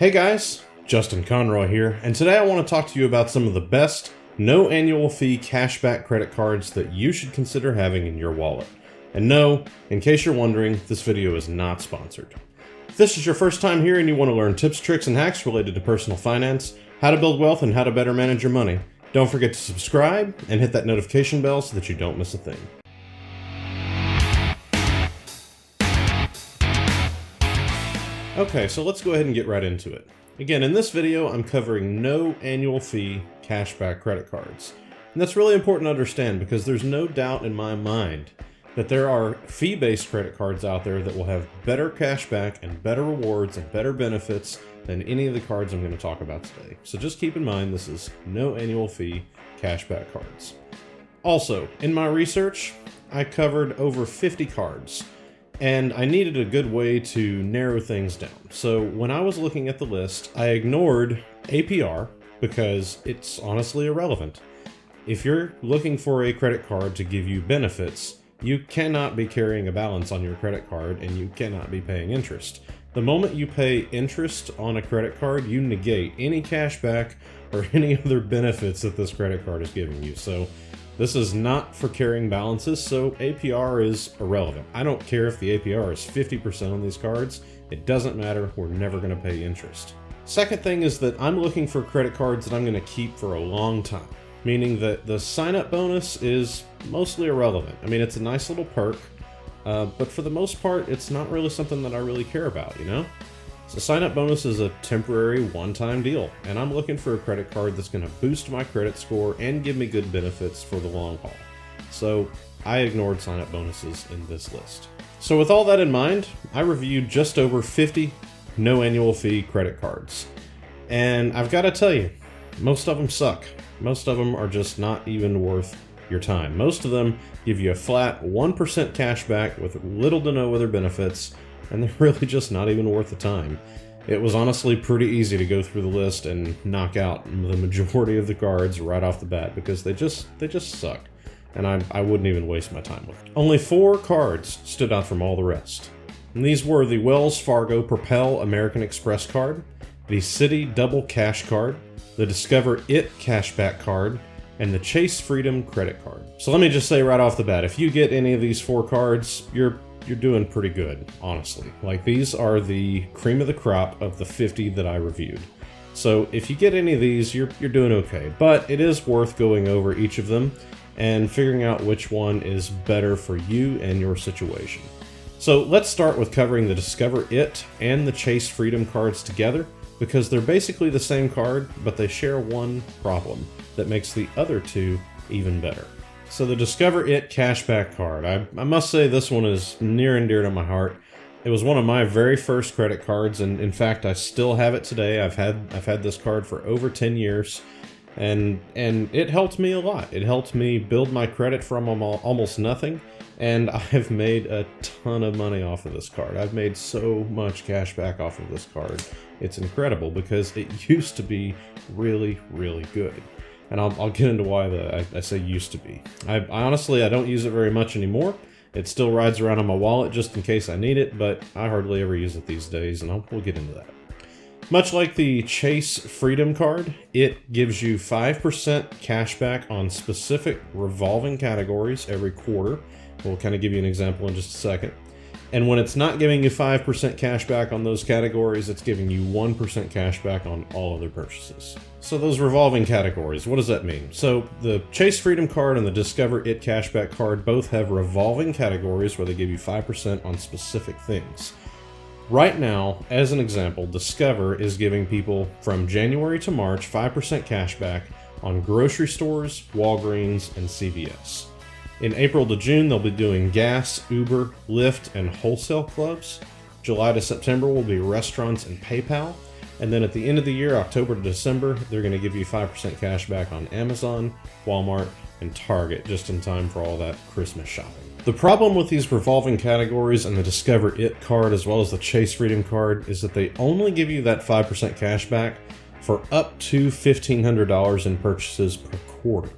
Hey guys, Justin Conroy here, and today I want to talk to you about some of the best no annual fee cashback credit cards that you should consider having in your wallet. And no, in case you're wondering, this video is not sponsored. If this is your first time here and you want to learn tips, tricks, and hacks related to personal finance, how to build wealth, and how to better manage your money, don't forget to subscribe and hit that notification bell so that you don't miss a thing. Okay, so let's go ahead and get right into it. Again, in this video, I'm covering no annual fee cashback credit cards. And that's really important to understand because there's no doubt in my mind that there are fee-based credit cards out there that will have better cashback and better rewards and better benefits than any of the cards I'm going to talk about today. So just keep in mind this is no annual fee cashback cards. Also, in my research, I covered over 50 cards. And I needed a good way to narrow things down. So when I was looking at the list, I ignored APR because it's honestly irrelevant. If you're looking for a credit card to give you benefits, you cannot be carrying a balance on your credit card and you cannot be paying interest. The moment you pay interest on a credit card, you negate any cashback or any other benefits that this credit card is giving you. So this is not for carrying balances, so APR is irrelevant. I don't care if the APR is 50% on these cards. It doesn't matter. We're never going to pay interest. Second thing is that I'm looking for credit cards that I'm going to keep for a long time, meaning that the sign-up bonus is mostly irrelevant. I mean, it's a nice little perk, but for the most part, it's not really something that I really care about, you know? So sign-up bonus is a temporary one-time deal, and I'm looking for a credit card that's going to boost my credit score and give me good benefits for the long haul. So I ignored sign-up bonuses in this list. So with all that in mind, I reviewed just over 50 no annual fee credit cards. And I've got to tell you, most of them suck. Most of them are just not even worth your time. Most of them give you a flat 1% cash back with little to no other benefits, and they're really just not even worth the time. It was honestly pretty easy to go through the list and knock out the majority of the cards right off the bat because they just suck, and I wouldn't even waste my time with it. Only 4 cards stood out from all the rest. And these were the Wells Fargo Propel American Express card, the Citi Double Cash card, the Discover It Cashback card, and the Chase Freedom credit card. So let me just say right off the bat, if you get any of these 4 cards, you're doing pretty good, honestly. Like, these are the cream of the crop of the 50 that I reviewed. So if you get any of these, you're doing okay. But it is worth going over each of them and figuring out which one is better for you and your situation. So let's start with covering the Discover It and the Chase Freedom cards together because they're basically the same card, but they share one problem that makes the other 2 even better. So the Discover It cashback card, I must say this one is near and dear to my heart. It was one of my very first credit cards, and in fact, I still have it today. I've had this card for over 10 years, and it helped me a lot. It helped me build my credit from almost nothing, and I've made a ton of money off of this card. I've made so much cash back off of this card. It's incredible because it used to be really, really good. And I'll get into why I say used to be. I honestly don't use it very much anymore. It still rides around on my wallet just in case I need it, but I hardly ever use it these days, and we'll get into that. Much like the Chase Freedom card, it gives you 5% cash back on specific revolving categories every quarter. We'll kind of give you an example in just a second. And when it's not giving you 5% cash back on those categories, it's giving you 1% cash back on all other purchases. So those revolving categories, what does that mean? So the Chase Freedom card and the Discover It cashback card both have revolving categories where they give you 5% on specific things. Right now, as an example, Discover is giving people from January to March 5% cash back on grocery stores, Walgreens, and CVS. In April to June, they'll be doing gas, Uber, Lyft, and wholesale clubs. July to September will be restaurants and PayPal. And then at the end of the year, October to December, they're going to give you 5% cash back on Amazon, Walmart, and Target, just in time for all that Christmas shopping. The problem with these revolving categories and the Discover It card, as well as the Chase Freedom card, is that they only give you that 5% cash back for up to $1,500 in purchases per quarter.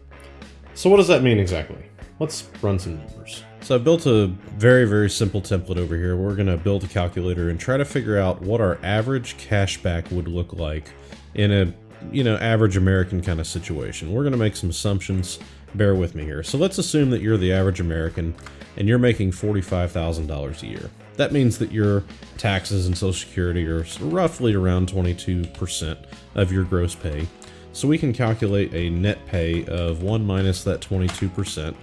So what does that mean exactly? Let's run some numbers. So I built a very, very simple template over here. We're going to build a calculator and try to figure out what our average cashback would look like in a, average American kind of situation. We're going to make some assumptions. Bear with me here. So let's assume that you're the average American and you're making $45,000 a year. That means that your taxes and Social Security are roughly around 22% of your gross pay. So we can calculate a net pay of 1 minus that 22%.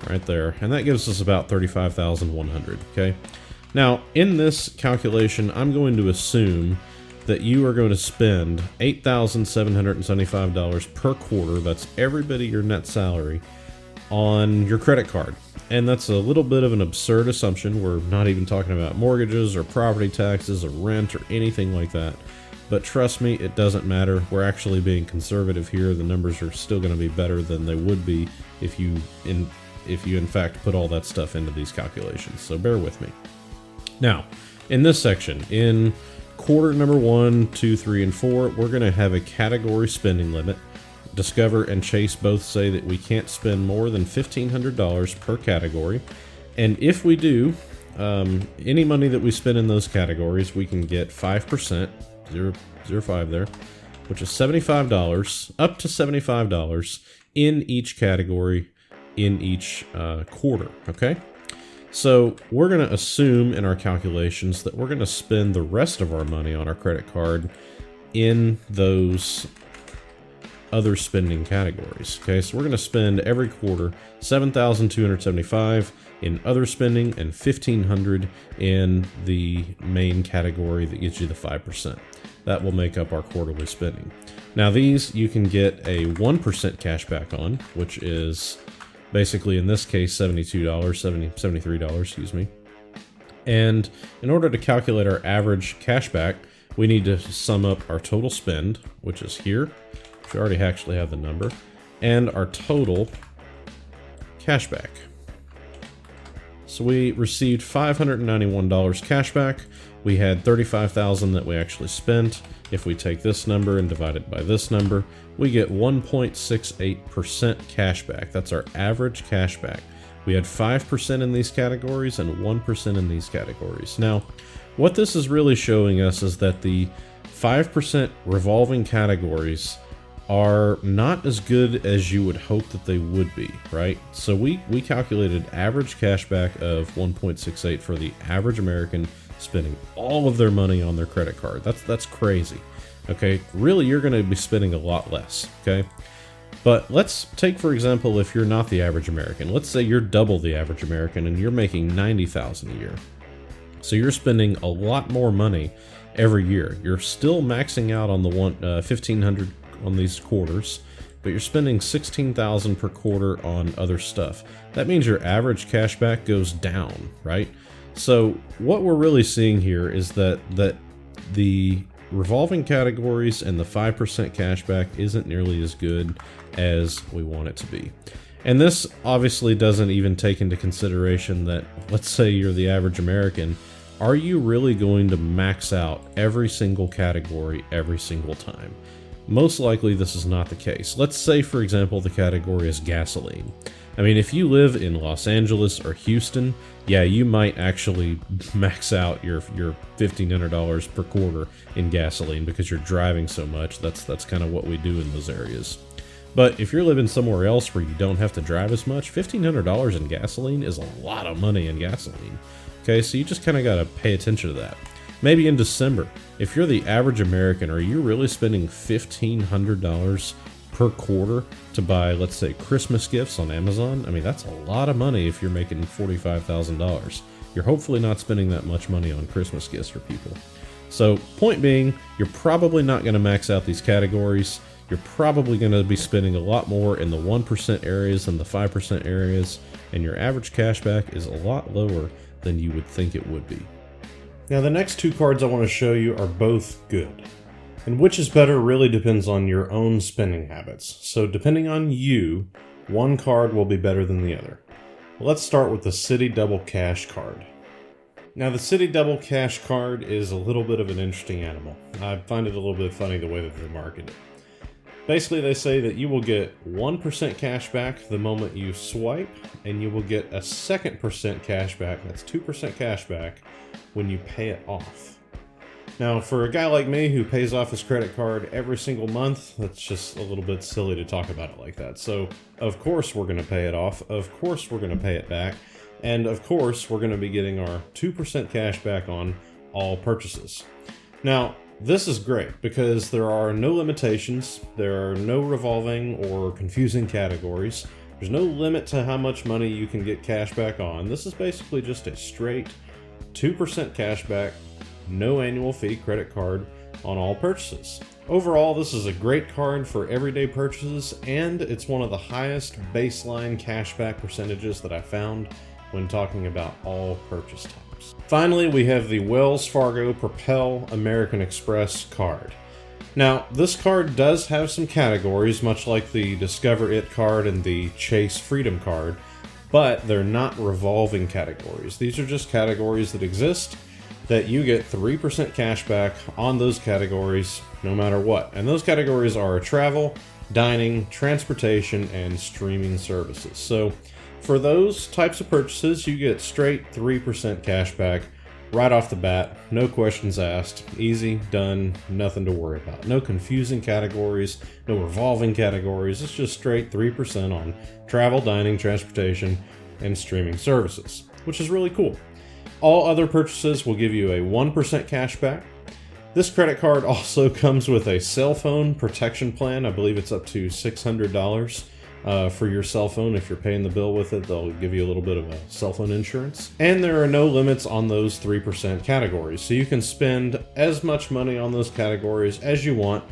Right there, and that gives us about $35,100, okay? Now, in this calculation, I'm going to assume that you are going to spend $8,775 per quarter, that's everybody your net salary, on your credit card. And that's a little bit of an absurd assumption. We're not even talking about mortgages or property taxes or rent or anything like that. But trust me, it doesn't matter. We're actually being conservative here. The numbers are still going to be better than they would be if you in fact put all that stuff into these calculations. So bear with me. Now, in this section, in quarter number 1, 2, 3, and 4, we're going to have a category spending limit. Discover and Chase both say that we can't spend more than $1,500 per category. And if we do, any money that we spend in those categories, we can get 5%, 0.05 there, which is $75, up to $75 in each category in each quarter, okay? So we're going to assume in our calculations that we're going to spend the rest of our money on our credit card in those other spending categories, okay? So we're going to spend every quarter $7,275 in other spending and $1,500 in the main category that gets you the 5%. That will make up our quarterly spending. Now these you can get a 1% cash back on, which is basically, in this case, $73, excuse me. And in order to calculate our average cashback, we need to sum up our total spend, which is here, which we already actually have the number, and our total cashback. So we received $591 cashback. We had $35,000 that we actually spent. If we take this number and divide it by this number, we get 1.68% cashback. That's our average cashback. We had 5% in these categories and 1% in these categories. Now, what this is really showing us is that the 5% revolving categories are not as good as you would hope that they would be, right? So we calculated average cashback of 1.68 for the average American spending all of their money on their credit card. That's crazy. Okay, really you're going to be spending a lot less, okay? But let's take, for example, if you're not the average American, let's say you're double the average American and you're making $90,000 a year. So you're spending a lot more money every year. You're still maxing out on the $1,500 on these quarters, but you're spending $16,000 per quarter on other stuff. That means your average cashback goes down, right? So what we're really seeing here is that the revolving categories and the 5% cashback isn't nearly as good as we want it to be. And this obviously doesn't even take into consideration that, let's say you're the average American, are you really going to max out every single category every single time? Most likely this is not the case. Let's say, for example, the category is gasoline. I mean, if you live in Los Angeles or Houston, yeah, you might actually max out your $1,500 per quarter in gasoline because you're driving so much. That's kind of what we do in those areas. But if you're living somewhere else where you don't have to drive as much, $1,500 in gasoline is a lot of money in gasoline. Okay, so you just kind of got to pay attention to that. Maybe in December, if you're the average American, are you really spending $1,500 per quarter to buy, let's say, Christmas gifts on Amazon? I mean, that's a lot of money if you're making $45,000. You're hopefully not spending that much money on Christmas gifts for people. So, point being, you're probably not going to max out these categories. You're probably going to be spending a lot more in the 1% areas than the 5% areas, and your average cashback is a lot lower than you would think it would be. Now the next two cards I want to show you are both good. And which is better really depends on your own spending habits. So depending on you, one card will be better than the other. Let's start with the Citi Double Cash card. Now the Citi Double Cash card is a little bit of an interesting animal. I find it a little bit funny the way that they market it. Basically, they say that you will get 1% cash back the moment you swipe, and you will get a second percent cash back, that's 2% cash back, when you pay it off. Now, for a guy like me who pays off his credit card every single month, that's just a little bit silly to talk about it like that. So, of course we're going to pay it off, of course we're going to pay it back, and of course we're going to be getting our 2% cash back on all purchases. Now, this is great because there are no limitations, there are no revolving or confusing categories, there's no limit to how much money you can get cash back on. This is basically just a straight 2% cash back, no annual fee credit card on all purchases. Overall, this is a great card for everyday purchases, and it's one of the highest baseline cashback percentages that I found when talking about all purchase types. Finally, we have the Wells Fargo Propel American Express card. Now, this card does have some categories, much like the Discover It card and the Chase Freedom card, but they're not revolving categories. These are just categories that exist that you get 3% cash back on those categories no matter what. And those categories are travel, dining, transportation, and streaming services. So for those types of purchases, you get straight 3% cash back right off the bat, no questions asked, easy, done, nothing to worry about. No confusing categories, no revolving categories, it's just straight 3% on travel, dining, transportation, and streaming services, which is really cool. All other purchases will give you a 1% cash back. This credit card also comes with a cell phone protection plan. I believe it's up to $600 for your cell phone. If you're paying the bill with it, they'll give you a little bit of a cell phone insurance. And there are no limits on those 3% categories, so you can spend as much money on those categories as you want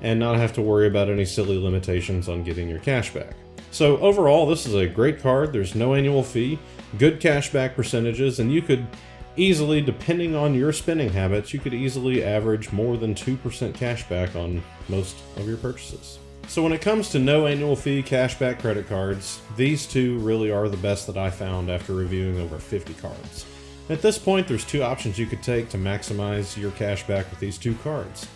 and not have to worry about any silly limitations on getting your cash back. So overall, this is a great card. There's no annual fee, good cashback percentages, and you could easily, depending on your spending habits, you could easily average more than 2% cashback on most of your purchases. So when it comes to no annual fee cashback credit cards, these two really are the best that I found after reviewing over 50 cards. At this point, there's two options you could take to maximize your cashback with these two cards.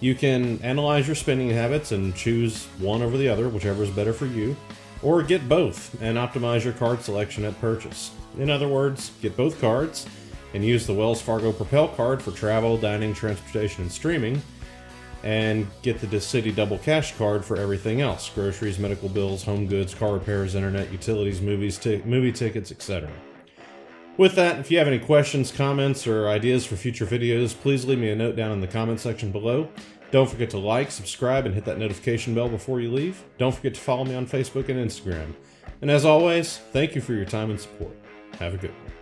You can analyze your spending habits and choose one over the other, whichever is better for you, or get both and optimize your card selection at purchase. In other words, get both cards and use the Wells Fargo Propel card for travel, dining, transportation, and streaming, and get the Citi Double Cash card for everything else: groceries, medical bills, home goods, car repairs, internet, utilities, movie tickets, etc. With that, if you have any questions, comments, or ideas for future videos, please leave me a note down in the comment section below. Don't forget to like, subscribe, and hit that notification bell before you leave. Don't forget to follow me on Facebook and Instagram. And as always, thank you for your time and support. Have a good one.